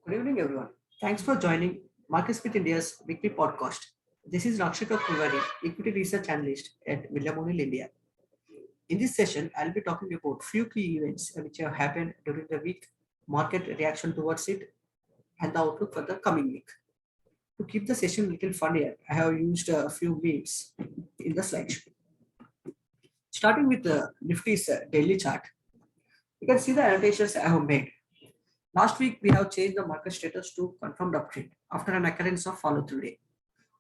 Good evening, everyone. Thanks for joining Market Smith India's weekly podcast. This is Rakshika Kulwari, Equity Research Analyst at William O'Neill India. In this session, I'll be talking about few key events which have happened during the week, market reaction towards it, and the outlook for the coming week. To keep the session a little funnier, I have used a few memes in the slideshow. Starting with the Nifty's daily chart, you can see the annotations I have made. Last week, we have changed the market status to confirmed uptrend after an occurrence of follow-through day.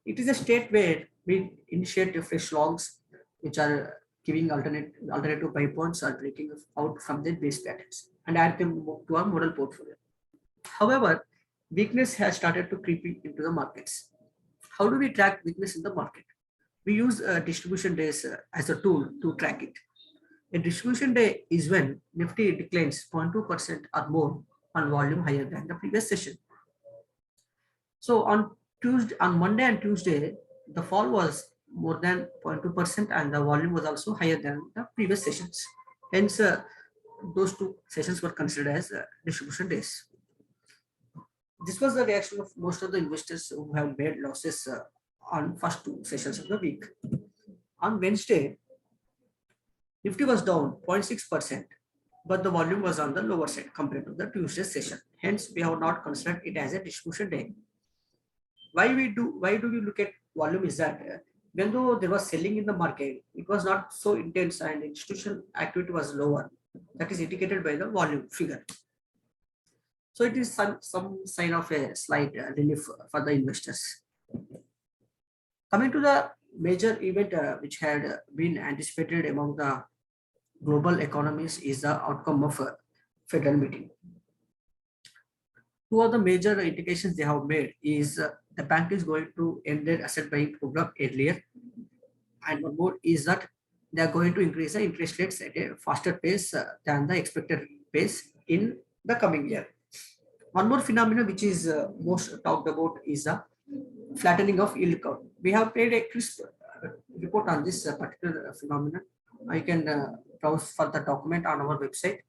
It is a state where we initiate fresh longs, which are giving alternative buy points or breaking out from their base patterns and add them to our model portfolio. However, weakness has started to creep into the markets. How do we track weakness in the market? We use distribution days as a tool to track it. A distribution day is when Nifty declines 0.2% or more on volume higher than the previous session. So on Monday and Tuesday, the fall was more than 0.2% and the volume was also higher than the previous sessions. Hence, those two sessions were considered as distribution days. This was the reaction of most of the investors who have made losses on first two sessions of the week. On Wednesday, Nifty was down 0.6%, but the volume was on the lower side compared to the Tuesday session. Hence, we have not considered it as a distribution day. Why do we look at volume is that when though there was selling in the market, it was not so intense and institutional activity was lower. That is indicated by the volume figure. So it is some sign of a slight relief for the investors. Coming to the major event which had been anticipated among the global economies is the outcome of a Federal meeting. Two of the major indications they have made is the bank is going to end their asset buying program earlier, and one more is that they are going to increase the interest rates at a faster pace than the expected pace in the coming year. One more phenomenon which is most talked about is the flattening of yield curve. We have made a crisp report on this particular phenomenon. I can browse for the document on our website.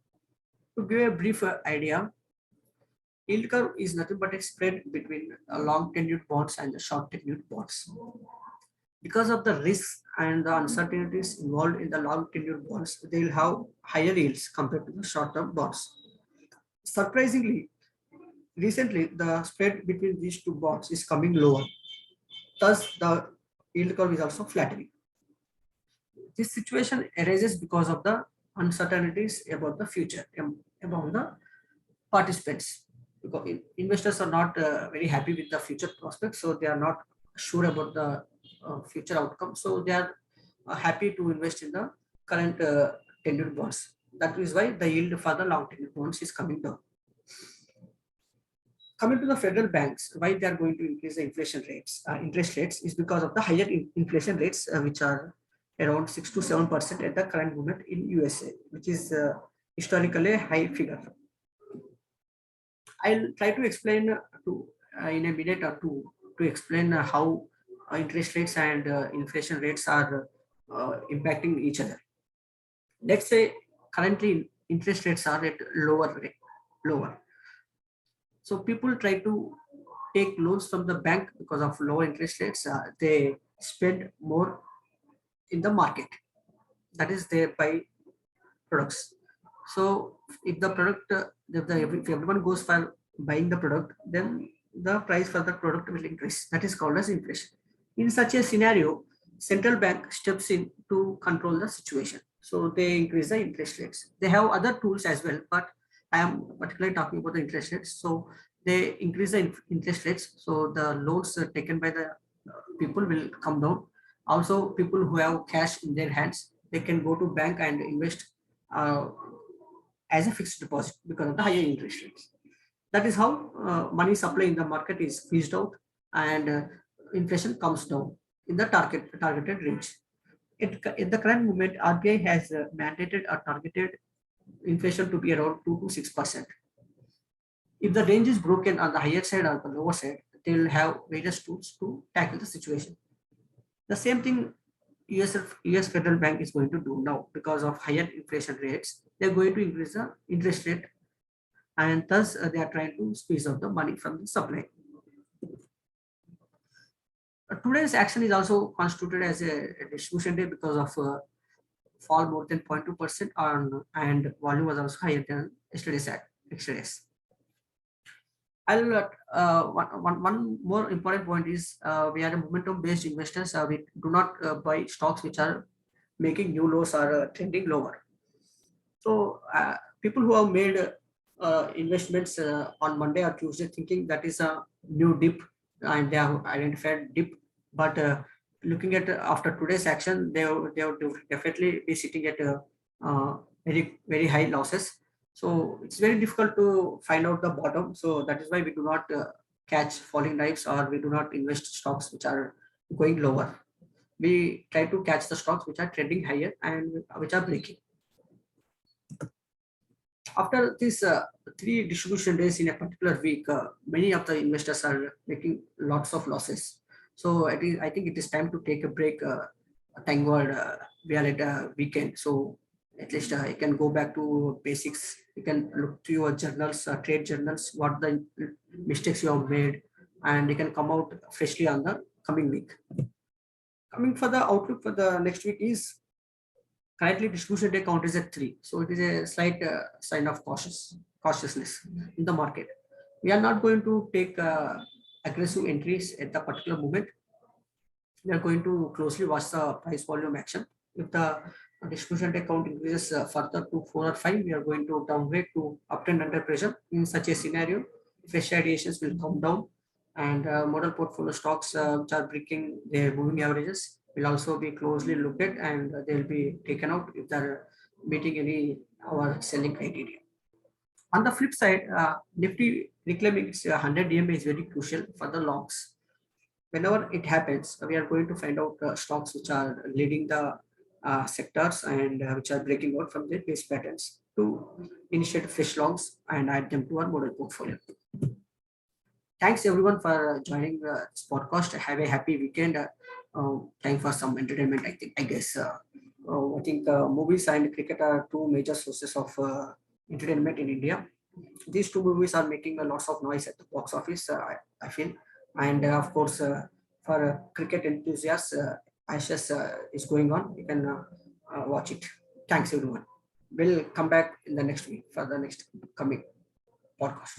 To give a brief idea, yield curve is nothing but a spread between long tenured bonds and the short tenured bonds. Because of the risks and the uncertainties involved in the long tenured bonds, they will have higher yields compared to the short term bonds. Surprisingly, recently the spread between these two bonds is coming lower. Thus, the yield curve is also flattening. This situation arises because of the uncertainties about the future among the participants. Because investors are not very happy with the future prospects, so they are not sure about the future outcome. So they are happy to invest in the current tenured bonds. That is why the yield for the long tenured bonds is coming down. Coming to the federal banks, why they are going to increase the inflation rates, interest rates, is because of the higher inflation rates, which are around 6 to 7% at the current moment in USA, which is historically a high figure. I'll try to explain in a minute or two to explain how interest rates and inflation rates are impacting each other. Let's say currently interest rates are at lower. So people try to take loans from the bank because of low interest rates. They spend more in the market. That is, they buy products. So if the product, if everyone goes for buying the product, then the price for the product will increase. That is called as inflation. In such a scenario, central bank steps in to control the situation. So they increase the interest rates. They have other tools as well, but I am particularly talking about the interest rates. So they increase the interest rates. So the loans taken by the people will come down. Also, people who have cash in their hands, they can go to bank and invest as a fixed deposit because of the higher interest rates. That is how money supply in the market is squeezed out and inflation comes down in the targeted range. At the current moment, RBI has mandated a targeted inflation to be around 2 to 6%. If the range is broken on the higher side or the lower side, they will have various tools to tackle the situation. The same thing US Federal Bank is going to do now because of higher inflation rates. They're going to increase the interest rate and thus they are trying to squeeze out the money from the supply. Today's action is also constituted as a distribution day because of fall more than 0.2% on, and volume was also higher than yesterday's. One more important point is we are a momentum-based investors. We do not buy stocks which are making new lows or trending lower. So people who have made investments on Monday or Tuesday thinking that is a new dip and they have identified dip, but looking at after today's action, they would definitely be sitting at very high losses. So it's very difficult to find out the bottom. So that is why we do not catch falling knives, or we do not invest stocks which are going lower. We try to catch the stocks which are trending higher and which are breaking. After these 3 distribution days in a particular week, many of the investors are making lots of losses. So I think it is time to take a break. Thank God we are at a weekend, so at least you can go back to basics. You can look to your journals, trade journals, what the mistakes you have made, and you can come out freshly on the coming week. Coming for the outlook for the next week is currently distribution day count is at 3. So it is a slight sign of cautiousness in the market. We are not going to take aggressive entries at the particular moment. We are going to closely watch the price volume action. If the distribution day count increases further to 4 or 5, we are going to downgrade to uptrend under pressure. In such a scenario, fresh ideations will come down, and model portfolio stocks which are breaking their moving averages will also be closely looked at, and they'll be taken out if they're meeting any our selling criteria. On the flip side, Nifty reclaiming its 100 DMA is very crucial for the longs. Whenever it happens, we are going to find out stocks which are leading the sectors and which are breaking out from their base patterns to initiate fresh longs and add them to our model portfolio. Thanks everyone for joining this podcast. Have a happy weekend. Time for some entertainment. I guess movies and cricket are 2 major sources of entertainment in India. These 2 movies are making a lots of noise at the box office. I feel, and of course, for cricket enthusiasts, Ashes is going on. You can watch it. Thanks everyone. We'll come back in the next week for the next coming podcast.